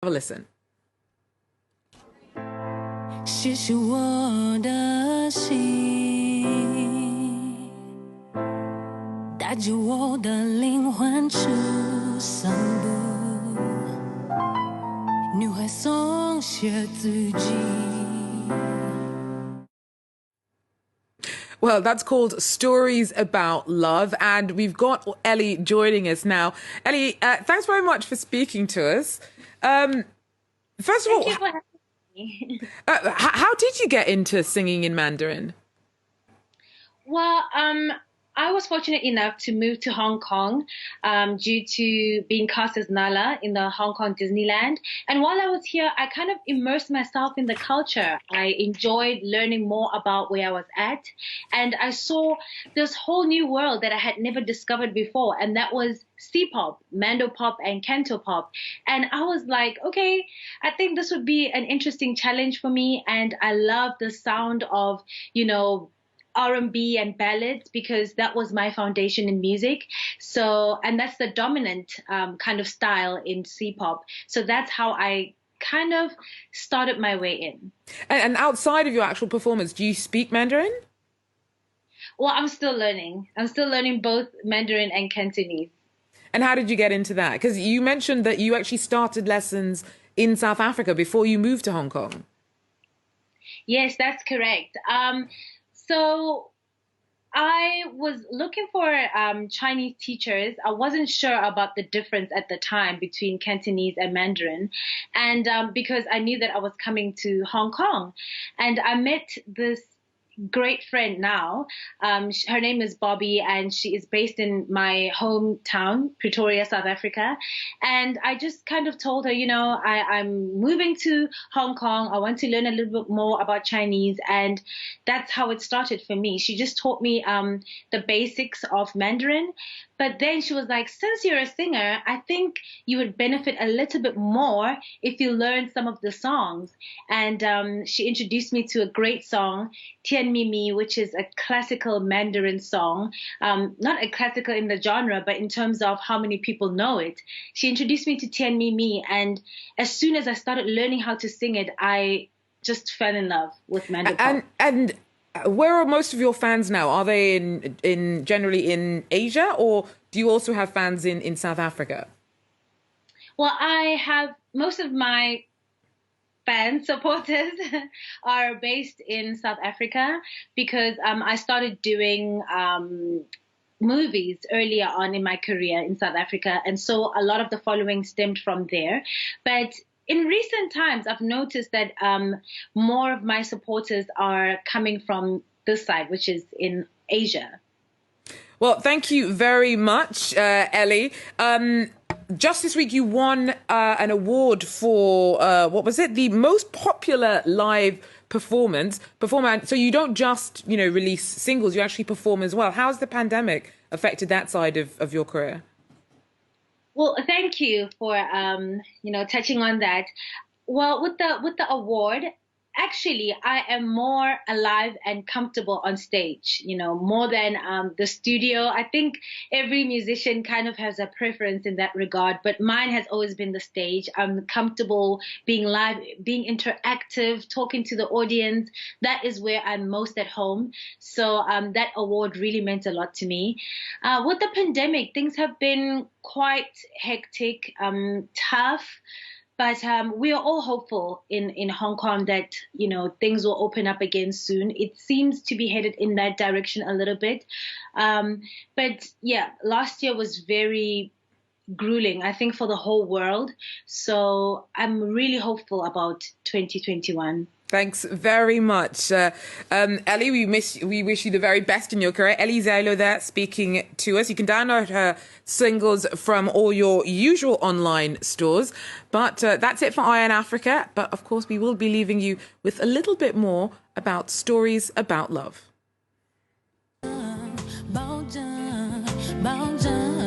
Have a listen. 谢谢我的心，带着我的灵魂去散步，女孩松懈自己。 Well, that's called Stories About Love. And we've got Ellie joining us now. Ellie, thanks very much for speaking to us. First of all, Thank you for having me. how did you get into singing in Mandarin? Well, I was fortunate enough to move to Hong Kong due to being cast as Nala in the Hong Kong Disneyland. And while I was here, I kind of immersed myself in the culture. I enjoyed learning more about where I was at. And I saw this whole new world that I had never discovered before. And that was C-pop, Mando pop, and Canto pop. And I was like, okay, I think this would be an interesting challenge for me. And I love the sound of, R&B and ballads because that was my foundation in music. So, and that's the dominant kind of style in C-pop. So that's how I kind of started my way in. And outside of your actual performance, do you speak Mandarin? Well, I'm still learning. I'm still learning both Mandarin and Cantonese. And how did you get into that? Because you mentioned that you actually started lessons in South Africa before you moved to Hong Kong. Yes, that's correct. So I was looking for Chinese teachers. I wasn't sure about the difference at the time between Cantonese and Mandarin. And because I knew that I was coming to Hong Kong. And I met this great friend now. Her name is Bobby, and she is based in my hometown, Pretoria, South Africa. And I just kind of told her, I'm moving to Hong Kong. I want to learn a little bit more about Chinese. And that's how it started for me. She just taught me the basics of Mandarin. But then she was like, since you're a singer, I think you would benefit a little bit more if you learn some of the songs. And she introduced me to a great song, Tian Mi Mi, which is a classical Mandarin song. Not a classical in the genre, but in terms of how many people know it. She introduced me to Tian Mi Mi. And as soon as I started learning how to sing it, I just fell in love with Mandarin pop. And where are most of your fans now? Are they in generally in Asia, or do you also have fans in South Africa? Well, I have most of my fan supporters are based in South Africa because I started doing movies earlier on in my career in South Africa. And so a lot of the following stemmed from there. But in recent times, I've noticed that more of my supporters are coming from this side, which is in Asia. Well, thank you very much, Ellie. Just this week, you won an award for, what was it? The most popular live performance. So you don't just, release singles, you actually perform as well. How's the pandemic affected that side of your career? Well, thank you for, touching on that. Well, with the award, actually, I am more alive and comfortable on stage, more than the studio. I think every musician kind of has a preference in that regard, but mine has always been the stage. I'm comfortable being live, being interactive, talking to the audience. That is where I'm most at home. So that award really meant a lot to me. With the pandemic, things have been quite hectic, tough. But we are all hopeful in Hong Kong that, things will open up again soon. It seems to be headed in that direction a little bit. But yeah, last year was very grueling, I think, for the whole world. So I'm really hopeful about 2021. Thanks very much. Ellie, we wish you the very best in your career. Eli Zaelo there speaking to us. You can download her singles from all your usual online stores. But that's it for Eye on Africa. But of course, we will be leaving you with a little bit more about stories about love. 保证